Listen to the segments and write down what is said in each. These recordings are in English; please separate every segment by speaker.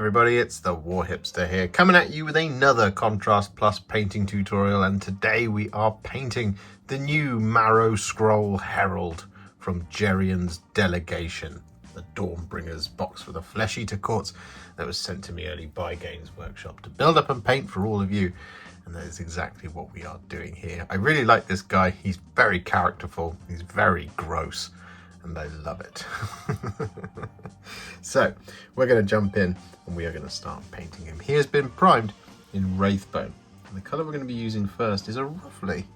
Speaker 1: everybody, it's the War Hipster here, coming at you with another Contrast Plus painting tutorial, and today we are painting the new Marrowscroll Herald from Jerrion's Delegation, the Dawnbringer's box for the Flesh Eater Courts that was sent to me early by Games Workshop to build up and paint for all of you, and that is exactly what we are doing here. I really like this guy. He's very characterful, he's very gross, and I love it. So we're going to jump in and we are going to start painting him. He has been primed in Wraithbone, and the colour we're going to be using first is a roughly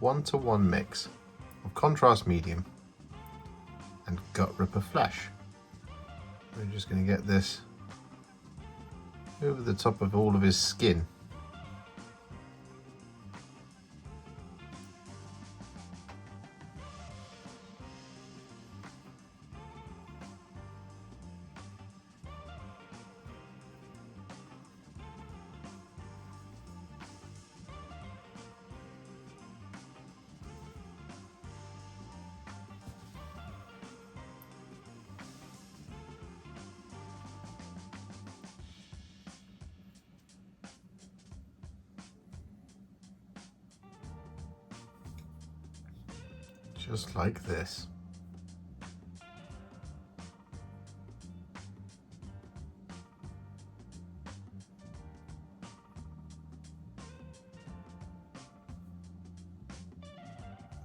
Speaker 1: 1-to-1 mix of Contrast Medium and Gutrippa Flesh. We're just going to get this over the top of all of his skin. Just like this.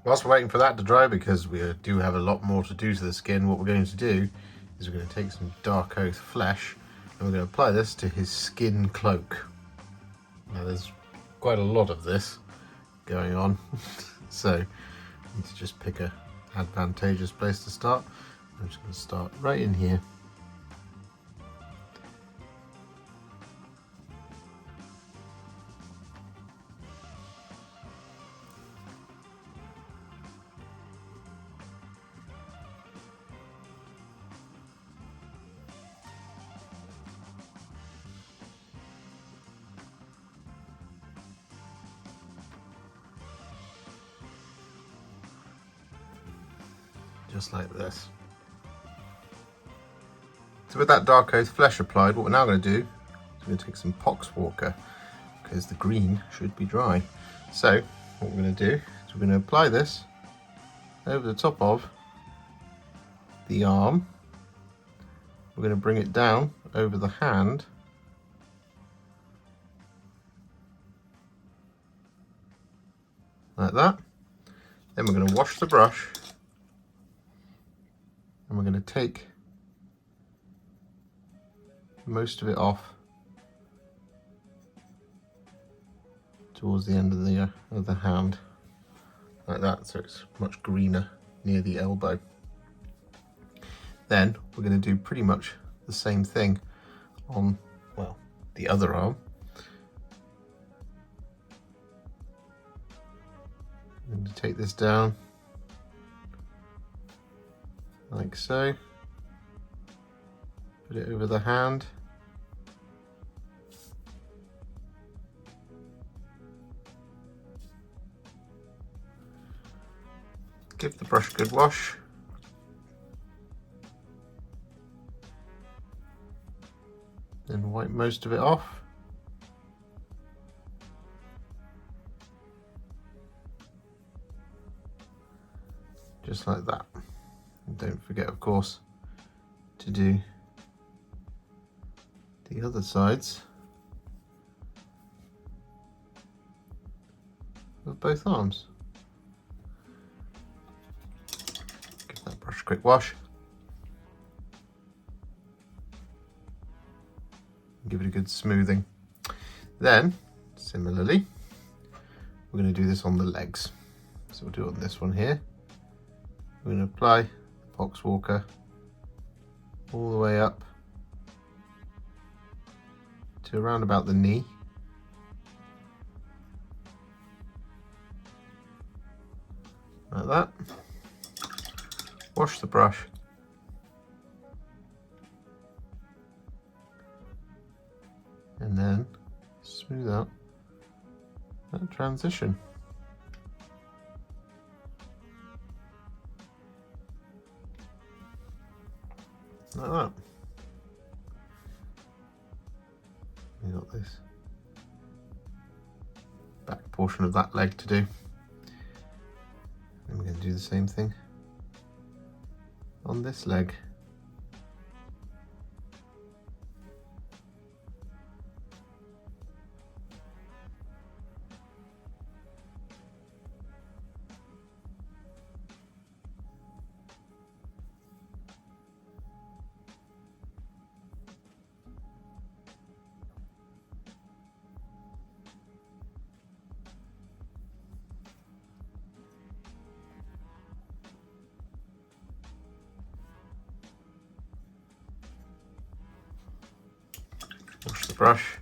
Speaker 1: Whilst we're waiting for that to dry, because we do have a lot more to do to the skin, what we're going to do is we're going to take some Darkoath Flesh and we're going to apply this to his skin cloak. Now there's quite a lot of this going on, so I need to just pick a advantageous place to start. I'm just going to start right in here. Just like this. So with that Darkoath Flesh applied, what we're now going to do is we're going to take some Poxwalker, because the green should be dry. So what we're going to do is we're going to apply this over the top of the arm. We're going to bring it down over the hand, like that. Then we're going to wash the brush, and we're going to take most of it off towards the end of the hand, like that, so it's much greener near the elbow. Then we're going to do pretty much the same thing on, well, the other arm. I'm going to take this down like so, put it over the hand, give the brush a good wash, then wipe most of it off. Just like that. And don't forget, of course, to do the other sides of both arms. Give that brush a quick wash. Give it a good smoothing. Then, similarly, we're going to do this on the legs. So we'll do it on this one here. We're going to apply Poxwalker all the way up to around about the knee. Like that. Wash the brush. And then smooth out that transition. Like that. we got this back portion of that leg to do. And we're going to do the same thing on this leg. Wash the brush.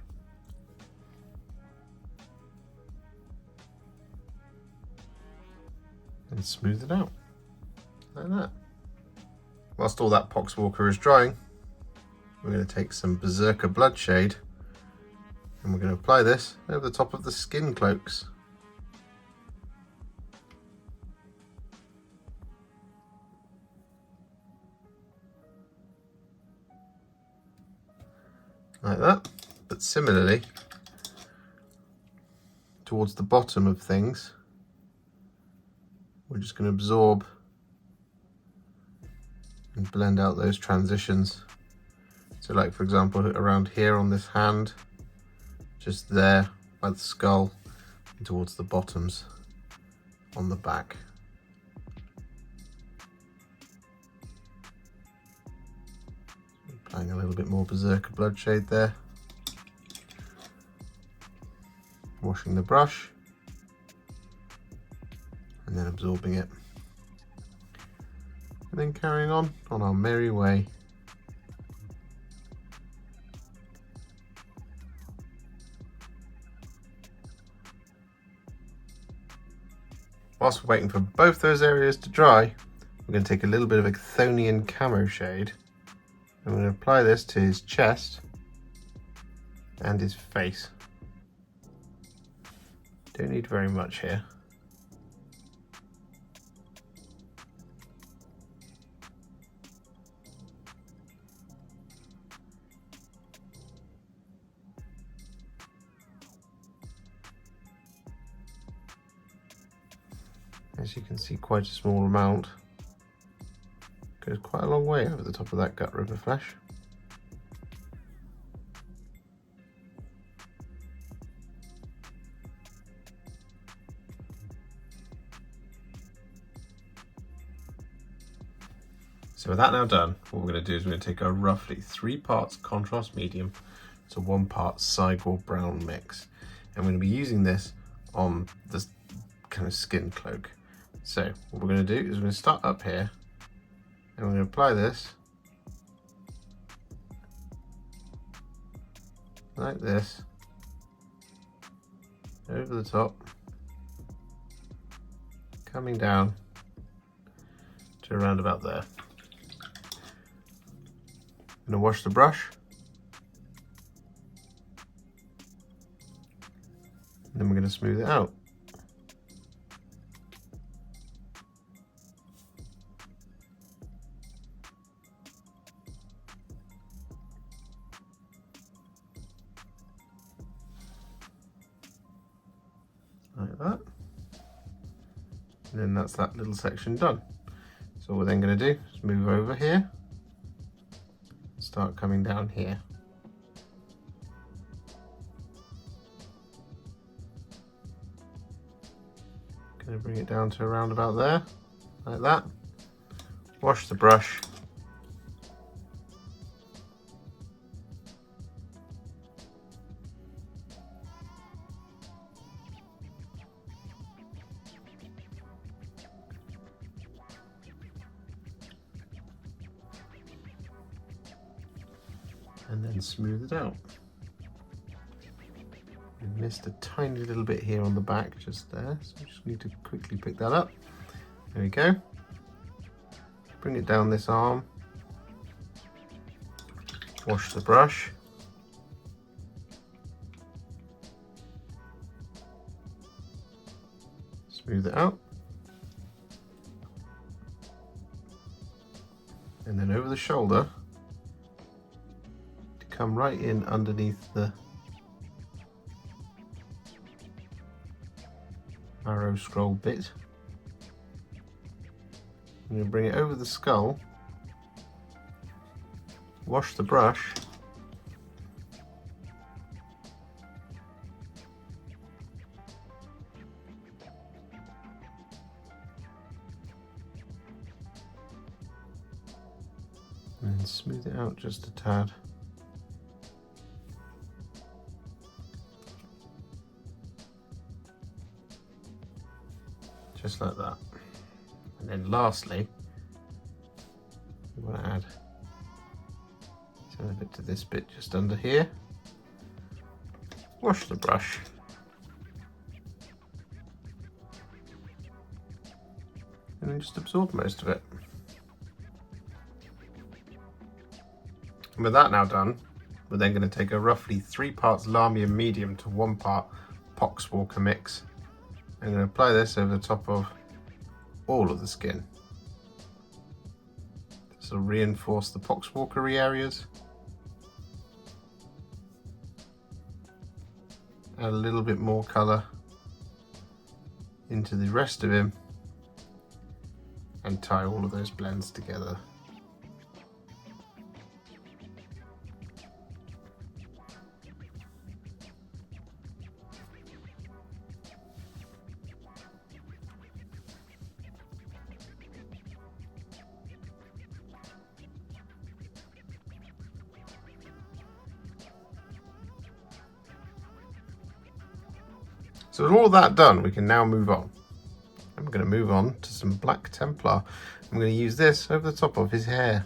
Speaker 1: And smooth it out, like that. Whilst all that Poxwalker is drying, we're going to take some Berserker Bloodshade and we're going to apply this over the top of the skin cloaks. Like that, but similarly towards the bottom of things, we're just going to absorb and blend out those transitions. So like for example around here on this hand, just there by the skull, and towards the bottoms on the back. Applying a little bit more Berserker Bloodshade there. Washing the brush. And then absorbing it. And then carrying on our merry way. Whilst we're waiting for both those areas to dry, we're going to take a little bit of Athonian Camoshade. I'm going to apply this to his chest and his face. Don't need very much here. As you can see, quite a small amount. Goes quite a long way over the top of that Gutrippa Flesh. So with that now done, what we're going to do is we're going to take a roughly 3 parts contrast medium to 1 part Cygor Brown mix. And we're going to be using this on this kind of skin cloak. So what we're going to do is we're going to start up here. And we're going to apply this like this over the top, coming down to around about there. I'm going to wash the brush and then we're going to smooth it out. Like that, and then that's that little section done. So what we're then going to do is move over here, start coming down here. Going to bring it down to around about there, like that. Wash the brush. And then smooth it out. We missed a tiny little bit here on the back, just there, so we just need to quickly pick that up. There we go. Bring it down this arm. Wash the brush. Smooth it out. And then over the shoulder, come right in underneath the Marrowscroll bit. I'm going to bring it over the skull, wash the brush, and smooth it out just a tad. Just like that. And then lastly, we want to add some of it to this bit just under here. Wash the brush. And then just absorb most of it. And with that now done, we're then going to take a roughly 3 parts Lahmian Medium to 1 part Poxwalker mix. I'm going to apply this over the top of all of the skin. This will reinforce the Poxwalker areas. Add a little bit more colour into the rest of him and tie all of those blends together. So with all that done, we can now move on. And we're going to move on to some Black Templar. I'm going to use this over the top of his hair.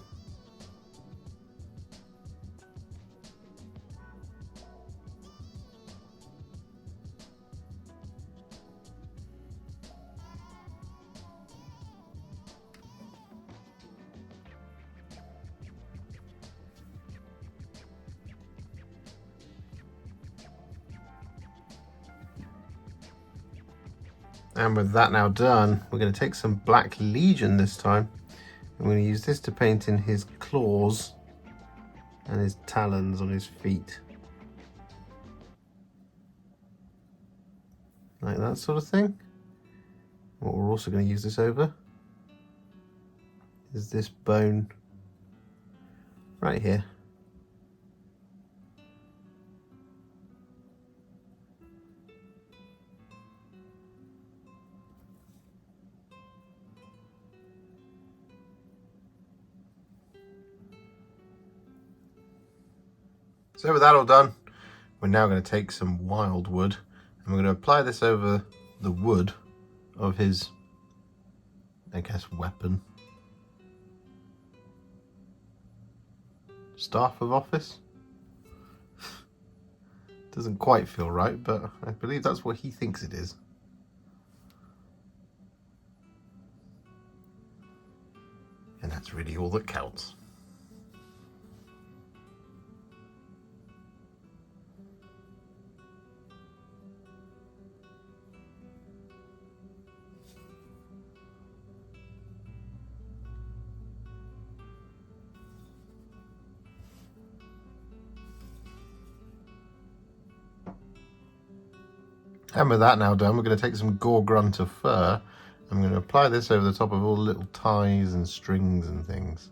Speaker 1: And with that now done, we're going to take some Black Legion this time. I'm going to use this to paint in his claws and his talons on his feet. Like that sort of thing. What we're also going to use this over is this bone right here. So with that all done, we're now going to take some Wyldwood and we're going to apply this over the wood of his, I guess, weapon. Staff of office? Doesn't quite feel right, but I believe that's what he thinks it is. And that's really all that counts. And with that now done, we're going to take some Gore-Grunta Fur. I'm going to apply this over the top of all the little ties and strings and things.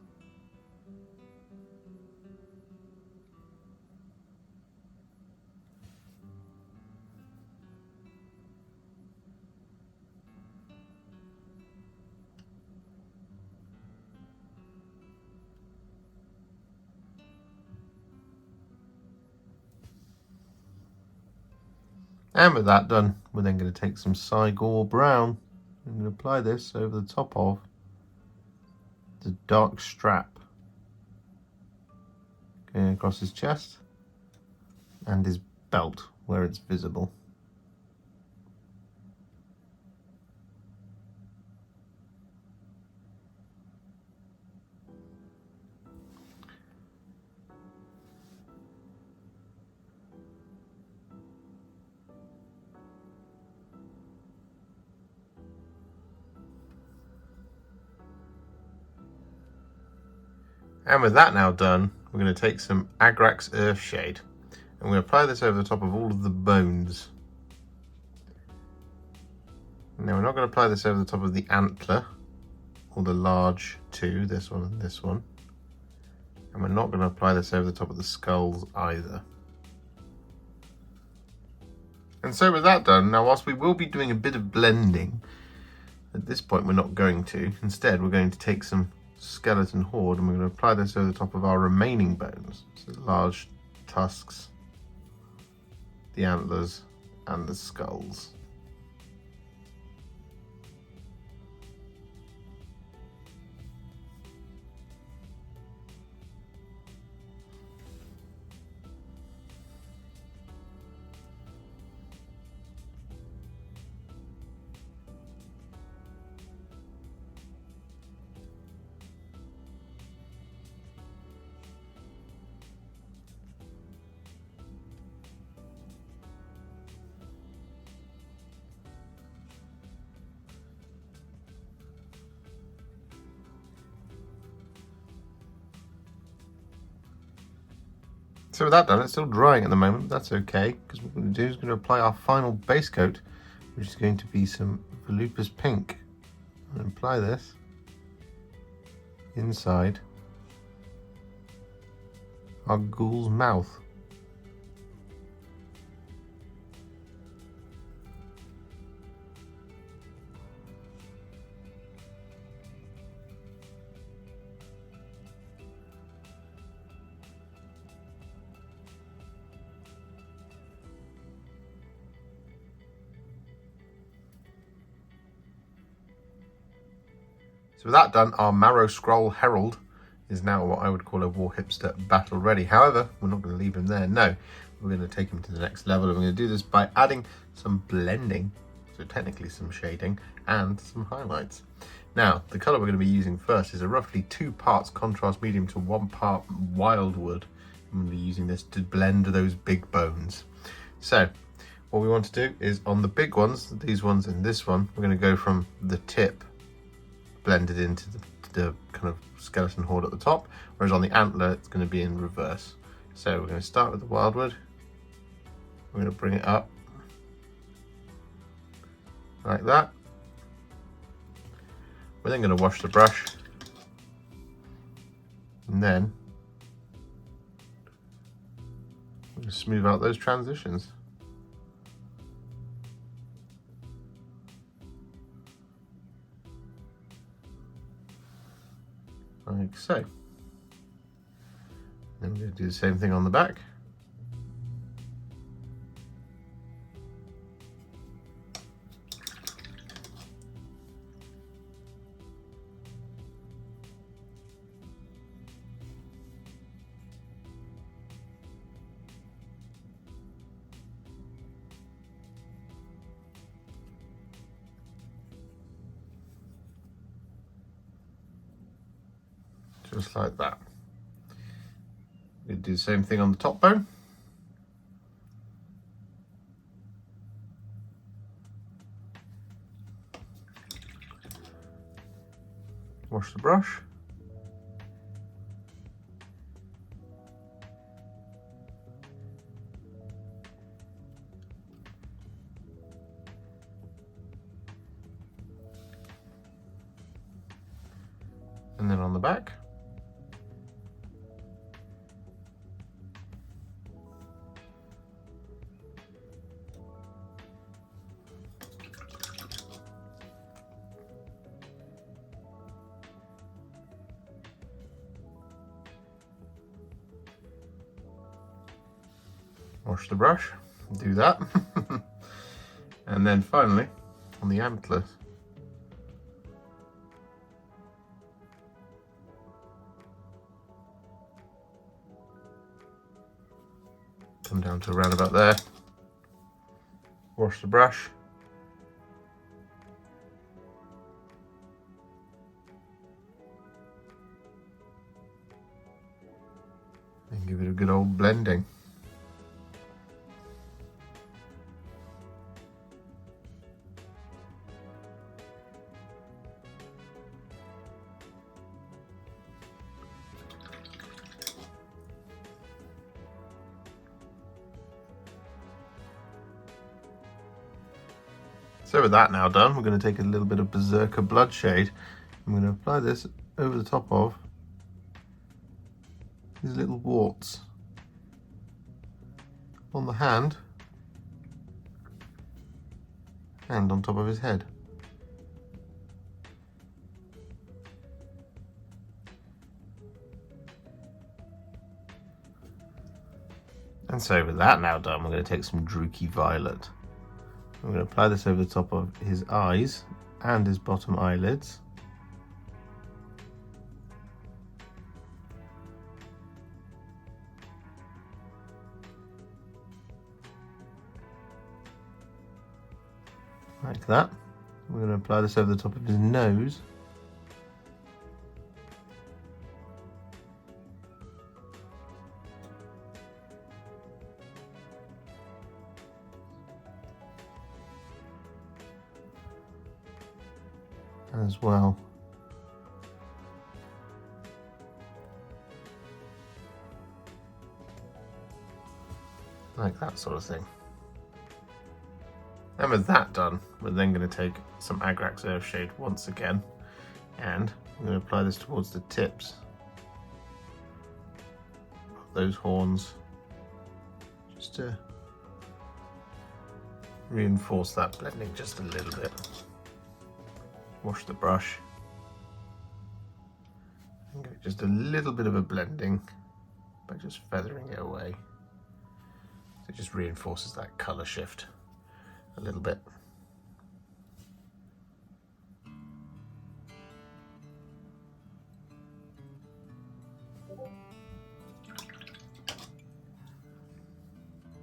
Speaker 1: And with that done, we're then going to take some Cygor Brown. I'm going to apply this over the top of the dark strap, going across his chest and his belt where it's visible. And with that now done, we're going to take some Agrax Earthshade and we're going to apply this over the top of all of the bones. Now we're not going to apply this over the top of the antler, or the large two, this one and this one. And we're not going to apply this over the top of the skulls either. And so with that done, now whilst we will be doing a bit of blending, at this point we're not going to. Instead we're going to take some skeleton horde and we're going to apply this over the top of our remaining bones. So the large tusks, the antlers and the skulls. So with that done, it's still drying at the moment, but that's okay, because what we're going to do is going to apply our final base coat, which is going to be some Volupus Pink. I'm going to apply this inside our ghoul's mouth. So with that done, our Marrowscroll Herald is now what I would call a war hipster battle ready. However, we're not going to leave him there. No, we're going to take him to the next level. And we're going to do this by adding some blending, so technically some shading, and some highlights. Now, the colour we're going to be using first is a roughly 2 parts contrast medium to 1 part Wyldwood. I'm going to be using this to blend those big bones. So, what we want to do is on the big ones, these ones and this one, we're going to go from the tip blended into the kind of skeleton horde at the top, whereas on the antler it's going to be in reverse. So we're going to start with the Wyldwood, we're going to bring it up like that. We're then going to wash the brush, and then we're going to smooth out those transitions. Like so. Then we're going to do the same thing on the back. Just like that. We'll do the same thing on the top bone. Wash the brush. And then on the back. Wash the brush, do that. And then finally on the antlers. Come down to around about there. Wash the brush. And give it a good old blending. So with that now done, we're going to take a little bit of Berserker Bloodshade. I'm going to apply this over the top of these little warts on the hand and on top of his head. And so with that now done, we're going to take some Druchii Violet. I'm going to apply this over the top of his eyes and his bottom eyelids. Like that. We're going to apply this over the top of his nose. As well. Like that sort of thing. And with that done, we're then going to take some Agrax Earthshade once again, and we're going to apply this towards the tips of those horns, just to reinforce that blending just a little bit. Wash the brush and get just a little bit of a blending by just feathering it away. So it just reinforces that colour shift a little bit.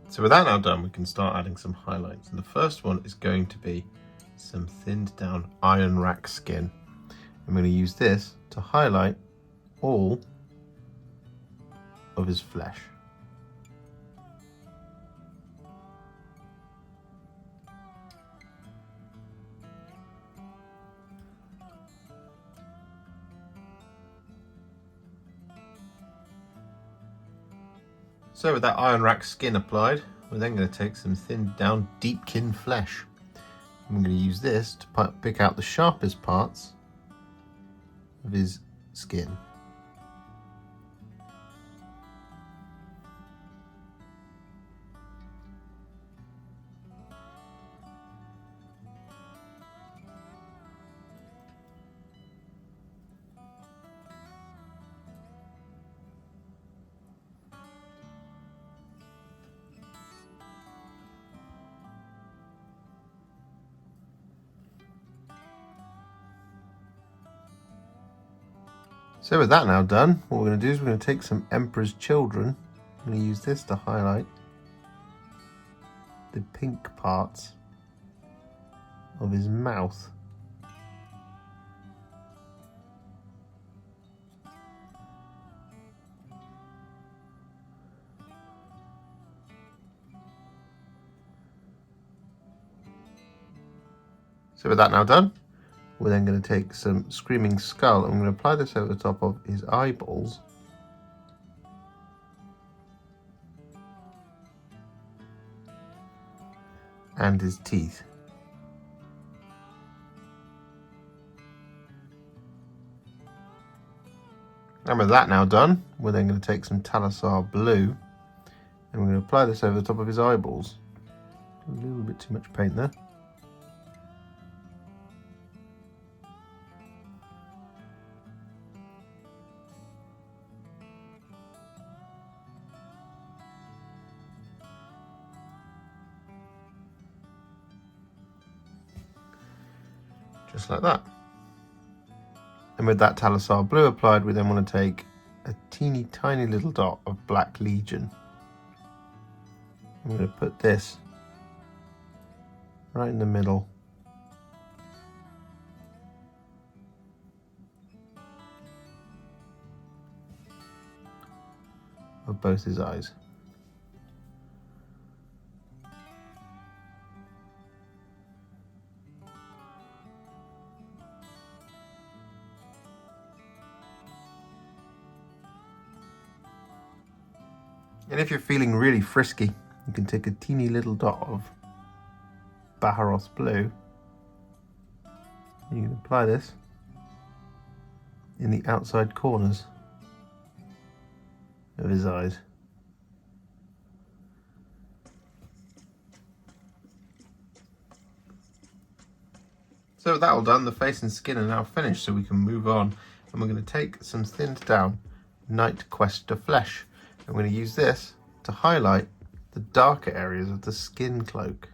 Speaker 1: So with that now done, we can start adding some highlights. And the first one is going to be some thinned down Ionrach Skin. I'm going to use this to highlight all of his flesh. So with that Ionrach Skin applied, we're then going to take some thinned down Deepkin Flesh. I'm going to use this to pick out the sharpest parts of his skin. So with that now done, what we're going to do is we're going to take some Emperor's Children. I'm going to use this to highlight the pink parts of his mouth. So with that now done, we're then going to take some Screaming Skull and I'm going to apply this over the top of his eyeballs. And his teeth. And with that now done, we're then going to take some Talassar Blue and we're going to apply this over the top of his eyeballs. A little bit too much paint there. Just like that. And with that Talassar Blue applied, we then want to take a teeny tiny little dot of Black Legion. I'm going to put this right in the middle of both his eyes. And if you're feeling really frisky, you can take a teeny little dot of Baharroth Blue You can apply this in the outside corners of his eyes. So with that all done, the face and skin are now finished, so we can move on. And we're going to take some thinned down Knight-Questor Flesh. I'm going to use this to highlight the darker areas of the skin cloak.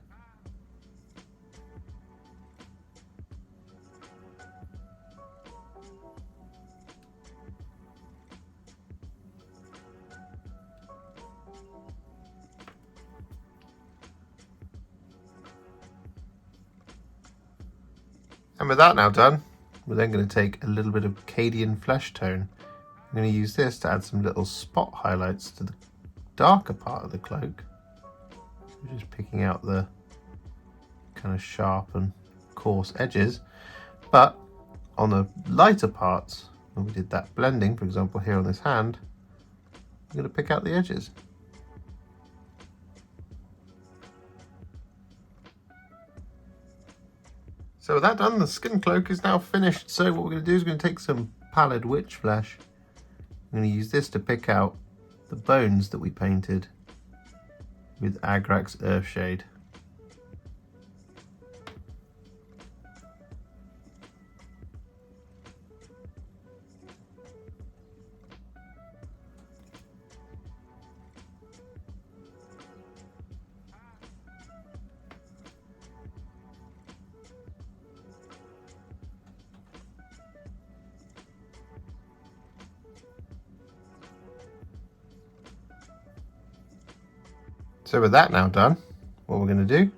Speaker 1: And with that now done, we're then going to take a little bit of Cadian Fleshtone. I'm going to use this to add some little spot highlights to the darker part of the cloak. So we're just picking out the kind of sharp and coarse edges. But on the lighter parts, when we did that blending, for example here on this hand, I'm going to pick out the edges. So with that done, the skin cloak is now finished. So what we're going to do is we're going to take some Pallid Witch Flesh. I'm going to use this to pick out the bones that we painted with Agrax Earthshade. So with that now done, what we're going to do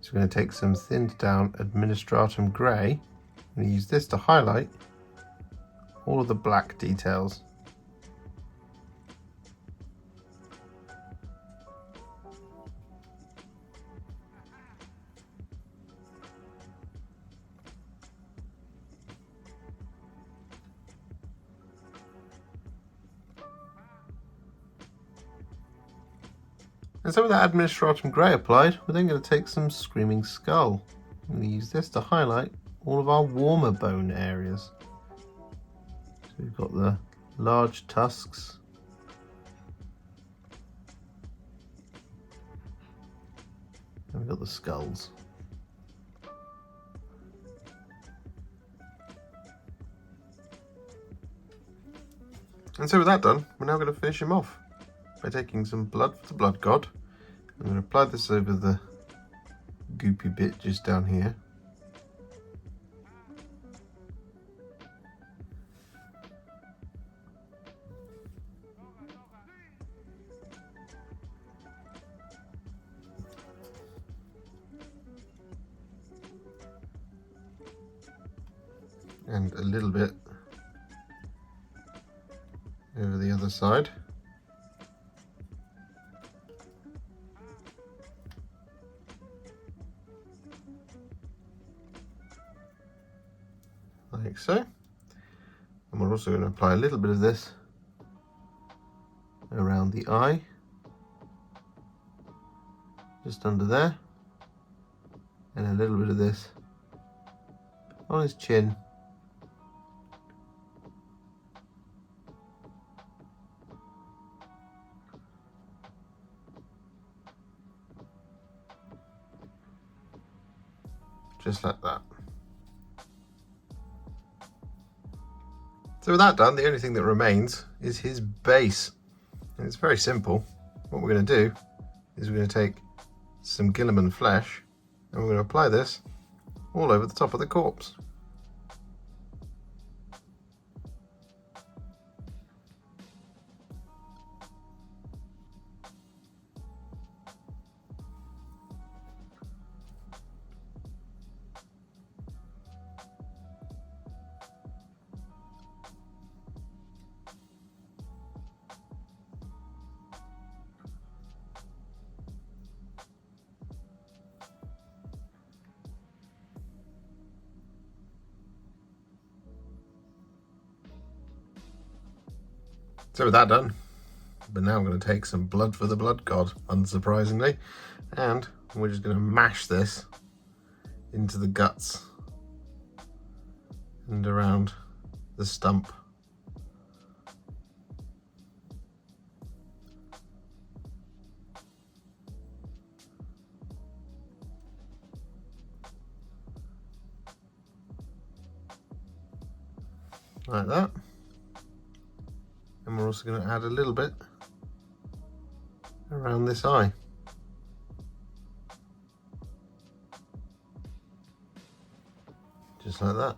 Speaker 1: is we're going to take some thinned down Administratum Grey. I'm going to use this to highlight all of the black details. And so with that Administratum Grey applied, we're then going to take some Screaming Skull. I'm going to use this to highlight all of our warmer bone areas. So we've got the large tusks, and we've got the skulls. And so with that done, we're now going to finish him off by taking some blood for the blood god. I'm going to apply this over the goopy bit just down here. And a little bit over the other side. Like so. And we're also going to apply a little bit of this around the eye, just under there, and a little bit of this on his chin. Just like that. So with that done, the only thing that remains is his base. And it's very simple. What we're going to do is we're going to take some Guilliman Flesh and we're going to apply this all over the top of the corpse. So with that done, but now I'm going to take some blood for the blood god, unsurprisingly, and we're just going to mash this into the guts and around the stump. Like that. And we're also going to add a little bit around this eye. Just like that.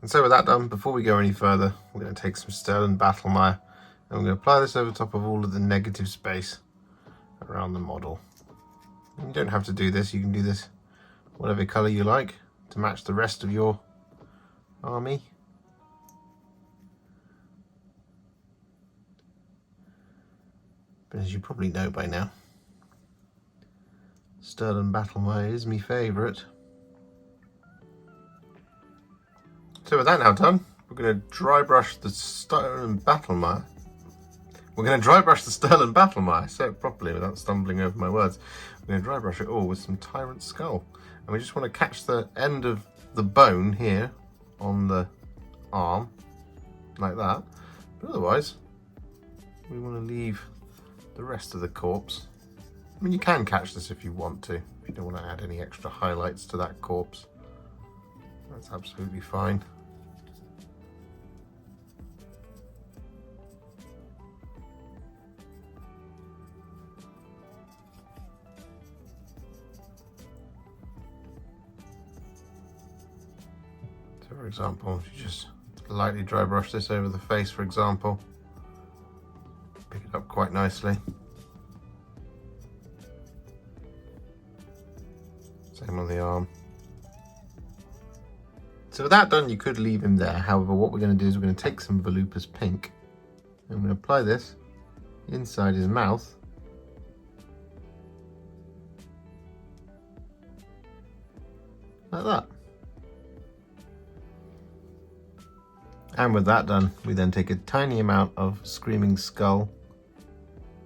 Speaker 1: And so with that done, before we go any further, we're going to take some Sterling Battlemire and we're going to apply this over top of all of the negative space around the model. And you don't have to do this, you can do this whatever colour you like to match the rest of your army. But as you probably know by now, Sterling Battlemire is my favourite. So with that now done, we're going to dry brush the Sterling Battlemire. We're going to dry brush the Sterling Battlemire, say it properly without stumbling over my words. We're going to dry brush it all with some Tyrant Skull. And we just want to catch the end of the bone here on the arm, like that. But otherwise, we want to leave the rest of the corpse. I mean, you can catch this if you want to, if you don't want to add any extra highlights to that corpse. That's absolutely fine. So for example, if you just lightly dry brush this over the face, for example, pick it up quite nicely. Same on the arm. So with that done, you could leave him there. However, what we're going to do is we're going to take some Volupus Pink and I'm going to apply this inside his mouth. Like that. And with that done, we then take a tiny amount of Screaming Skull.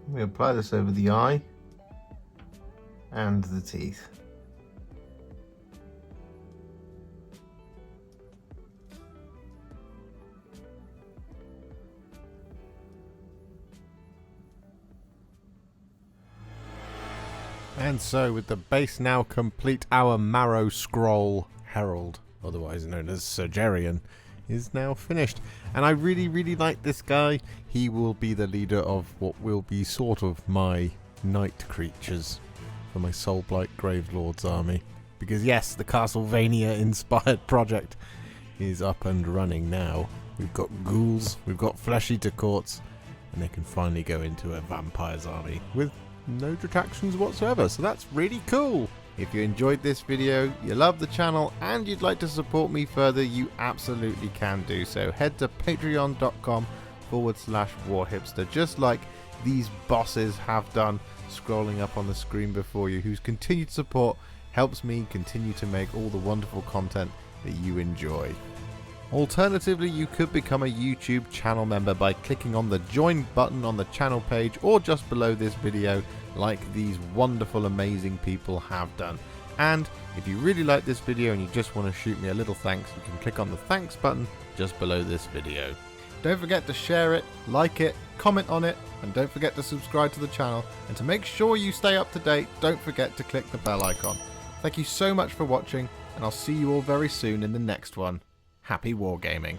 Speaker 1: We apply this over the eye and the teeth. And so, with the base now complete, our Marrowscroll Herald, otherwise known as Sir Jerrion, is now finished. And I really like this guy. He will be the leader of what will be sort of my night creatures for my Soulblight Gravelord's army. Because yes, the Castlevania inspired project is up and running now. We've got ghouls, we've got flesh eater courts, and they can finally go into a vampire's army with no detractions whatsoever, so that's really cool. If you enjoyed this video, you love the channel, and you'd like to support me further, you absolutely can do so. Head to patreon.com/warhipster, just like these bosses have done, scrolling up on the screen before you, whose continued support helps me continue to make all the wonderful content that you enjoy. Alternatively, you could become a YouTube channel member by clicking on the join button on the channel page or just below this video, like these wonderful amazing people have done. And if you really like this video and you just want to shoot me a little thanks, you can click on the thanks button just below this video. Don't forget to share it, like it, comment on it, and don't forget to subscribe to the channel. And to make sure you stay up to date, don't forget to click the bell icon. Thank you so much for watching, and I'll see you all very soon in the next one. Happy wargaming.